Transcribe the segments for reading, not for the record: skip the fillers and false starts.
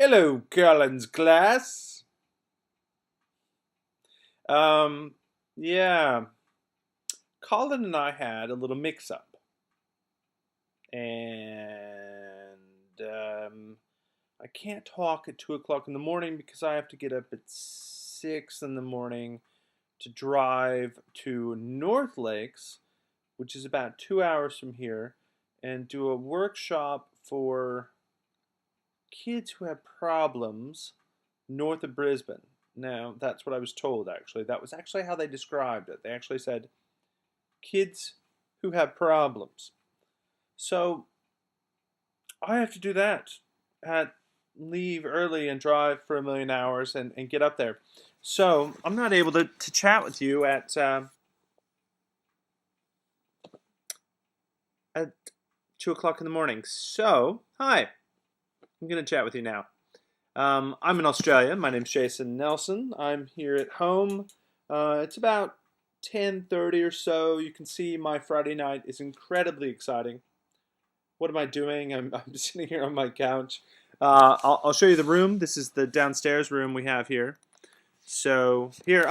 Hello, Colin's class. Um, yeah, Colin and I had a little mix-up, and I can't talk at 2 o'clock in the morning because I have to get up at 6 in the morning to drive to North Lakes, which is about 2 hours from here, and do a workshop for kids who have problems north of Brisbane. Now, that's what I was told, actually. That was actually how they described it. They actually said kids who have problems. So I have to do that. Leave early and drive for a million hours and get up there. So I'm not able to chat with you at 2 o'clock in the morning. So, hi, I'm going to chat with you now. I'm in Australia. My name's Jason Nelson. I'm here at home. It's about 10:30 or so. You can see my Friday night is incredibly exciting. What am I doing? I'm sitting here on my couch. I'll show you the room. This is the downstairs room we have here. So here,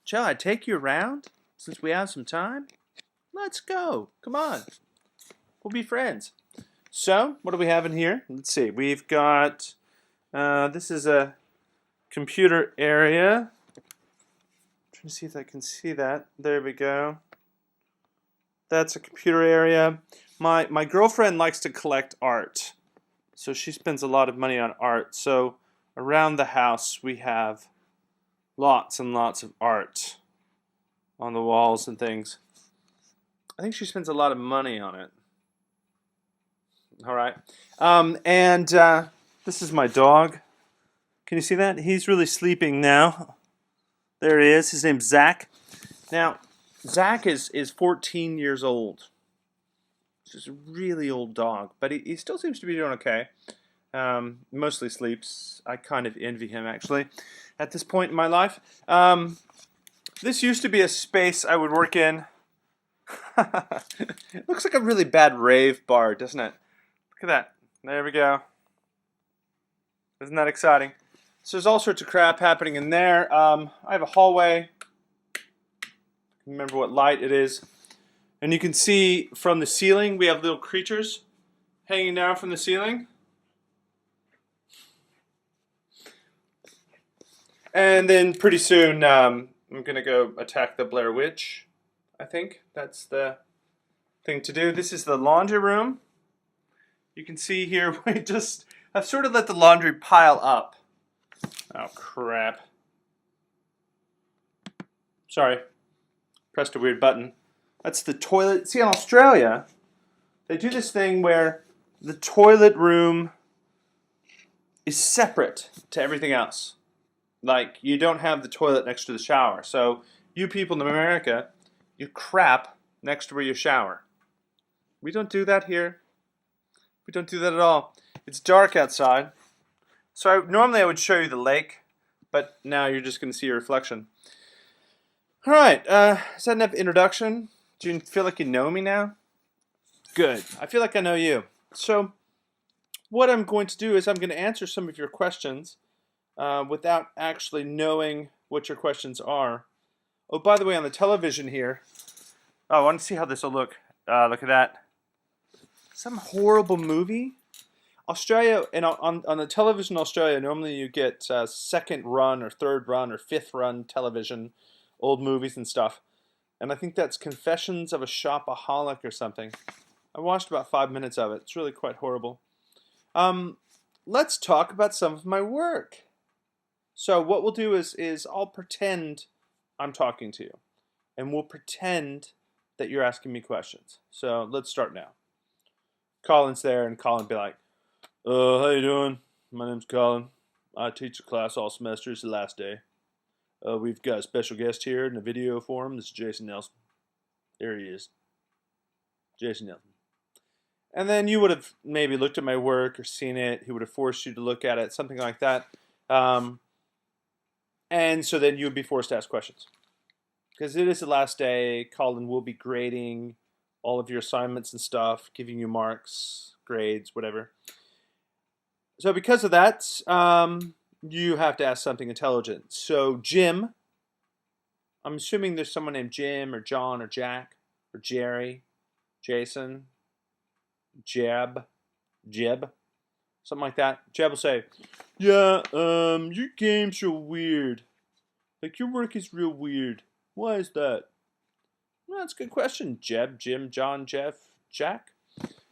shall I take you around since we have some time? Let's go. Come on. We'll be friends. So, what do we have in here? Let's see. We've got, this is a computer area. Trying to see if I can see that. There we go. That's a computer area. My girlfriend likes to collect art, so she spends a lot of money on art. So around the house we have lots and lots of art on the walls and things. I think she spends a lot of money on it. All right. And this is my dog. Can you see that? He's really sleeping now. There he is. His name's Zach. Now, Zach is 14 years old. He's a really old dog, but he still seems to be doing okay. Mostly sleeps. I kind of envy him, actually, at this point in my life. This used to be a space I would work in. It looks like a really bad rave bar, doesn't it? Look at that. There we go. Isn't that exciting? So there's all sorts of crap happening in there. I have a hallway. Remember what light it is. And you can see from the ceiling, we have little creatures hanging down from the ceiling. And then pretty soon, I'm going to go attack the Blair Witch, I think. That's the thing to do. This is the laundry room. You can see here, I've sort of let the laundry pile up. Oh, crap. Sorry. Pressed a weird button. That's the toilet. See, in Australia, they do this thing where the toilet room is separate to everything else. Like, you don't have the toilet next to the shower. So, you people in America, you crap next to where you shower. We don't do that here. We don't do that at all. It's dark outside. So, normally I would show you the lake, but now you're just going to see a reflection. All right, is that enough introduction? Do you feel like you know me now? Good. I feel like I know you. So what I'm going to do is I'm going to answer some of your questions without actually knowing what your questions are. Oh, by the way, on the television here, I want to see how this will look. Look at that. Some horrible movie. Australia, and on the television in Australia, normally you get second run or third run or fifth run television, old movies and stuff. And I think that's Confessions of a Shopaholic or something. I watched about 5 minutes of it. It's really quite horrible. Let's talk about some of my work. So what we'll do is I'll pretend I'm talking to you. And we'll pretend that you're asking me questions. So let's start now. Colin's there, and Colin be like, how you doing? My name's Colin. I teach a class all semester. It's the last day. We've got a special guest here in the video form. This is Jason Nelson. There he is. Jason Nelson. And then you would have maybe looked at my work or seen it. He would have forced you to look at it, something like that. And so then you would be forced to ask questions. Because it is the last day. Colin will be grading all of your assignments and stuff, giving you marks, grades, whatever. So because of that, you have to ask something intelligent. So Jim, I'm assuming there's someone named Jim or John or Jack or Jerry, Jason, Jeb, Jeb, something like that. Jeb will say, "Yeah, your game's real weird. Like your work is real weird. Why is that?" Well, that's a good question. Jeb, Jim, John, Jeff, Jack.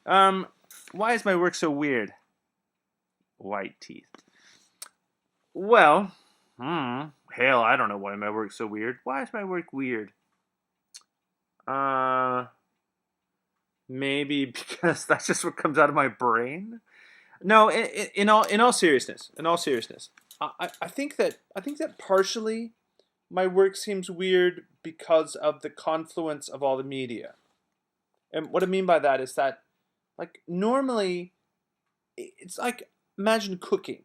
Um, why is my work so weird? White teeth. Well, hell, I don't know why my work's so weird. Why is my work weird? Uh, maybe because that's just what comes out of my brain. No, in all seriousness, I think that partially my work seems weird because of the confluence of all the media. And what I mean by that is that, like, normally it's like, imagine cooking.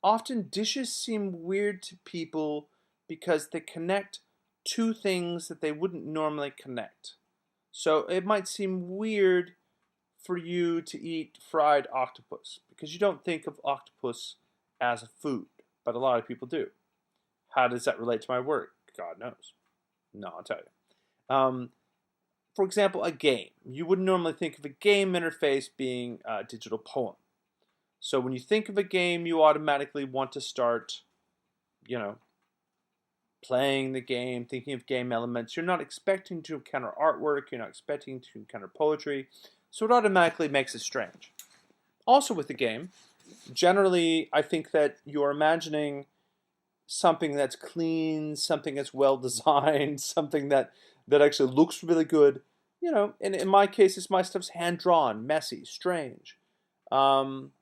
Often dishes seem weird to people because they connect two things that they wouldn't normally connect. So it might seem weird for you to eat fried octopus because you don't think of octopus as a food, but a lot of people do. How does that relate to my work? God knows. No, I'll tell you. For example, a game. You wouldn't normally think of a game interface being a digital poem. So when you think of a game, you automatically want to start, you know, playing the game, thinking of game elements. You're not expecting to encounter artwork. You're not expecting to encounter poetry. So it automatically makes it strange. Also with the game, generally, I think that you're imagining something that's clean, something that's well designed, something that actually looks really good. You know, and in my cases, my stuff's hand drawn, messy, strange. Um,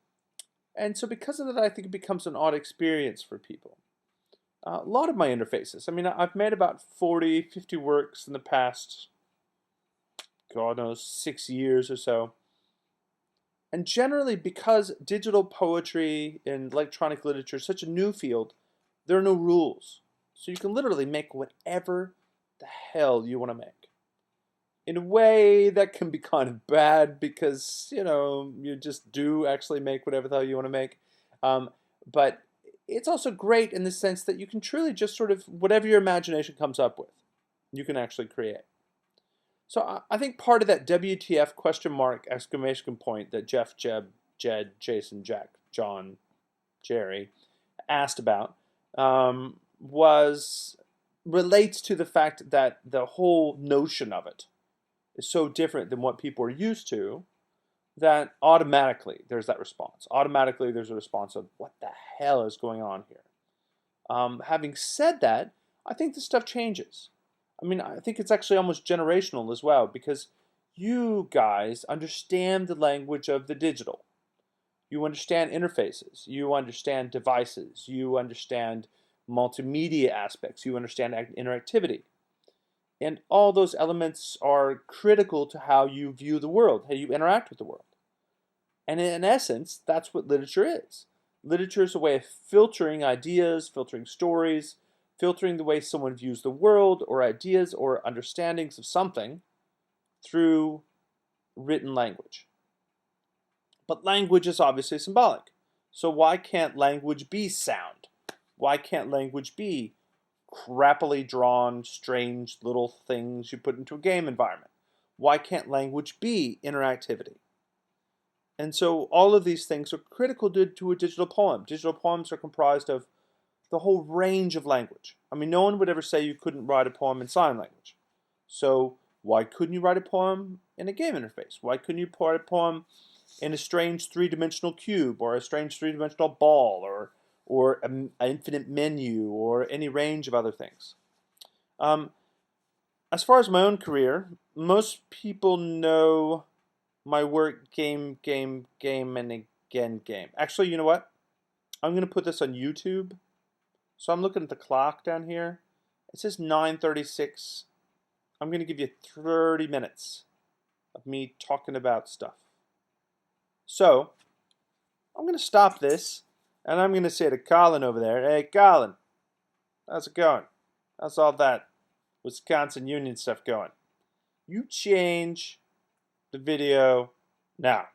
and so because of that, I think it becomes an odd experience for people. A lot of my interfaces, I mean, I've made about 40, 50 works in the past, God knows, 6 years or so. And generally, because digital poetry and electronic literature is such a new field, there are no rules. So you can literally make whatever the hell you want to make. In a way, that can be kind of bad because, you just do actually make whatever the hell you want to make. But it's also great in the sense that you can truly just sort of, whatever your imagination comes up with, you can actually create. So I think part of that WTF question mark exclamation point that Jeff, Jeb, Jed, Jason, Jack, John, Jerry asked about was relates to the fact that the whole notion of it is so different than what people are used to that automatically there's that response. Automatically there's a response of what the hell is going on here. Having said that, I think this stuff changes. I mean, I think it's actually almost generational as well because you guys understand the language of the digital. You understand interfaces. You understand devices. You understand multimedia aspects. You understand interactivity. And all those elements are critical to how you view the world, how you interact with the world. And in essence, that's what literature is. Literature is a way of filtering ideas, filtering stories, filtering the way someone views the world or ideas or understandings of something through written language. But language is obviously symbolic. So why can't language be sound? Why can't language be crappily drawn, strange little things you put into a game environment? Why can't language be interactivity? And so all of these things are critical to a digital poem. Digital poems are comprised of the whole range of language. I mean, no one would ever say you couldn't write a poem in sign language. So why couldn't you write a poem in a game interface? Why couldn't you write a poem in a strange three-dimensional cube or a strange three-dimensional ball or an infinite menu or any range of other things? Um, as far as my own career, most people know my work game, game, game, and again game. Actually, you know what? I'm going to put this on YouTube. So I'm looking at the clock down here. It says 9:36. I'm going to give you 30 minutes of me talking about stuff. So I'm going to stop this and I'm going to say to Colin over there, "Hey, Colin, how's it going? How's all that Wisconsin Union stuff going? You change the video now."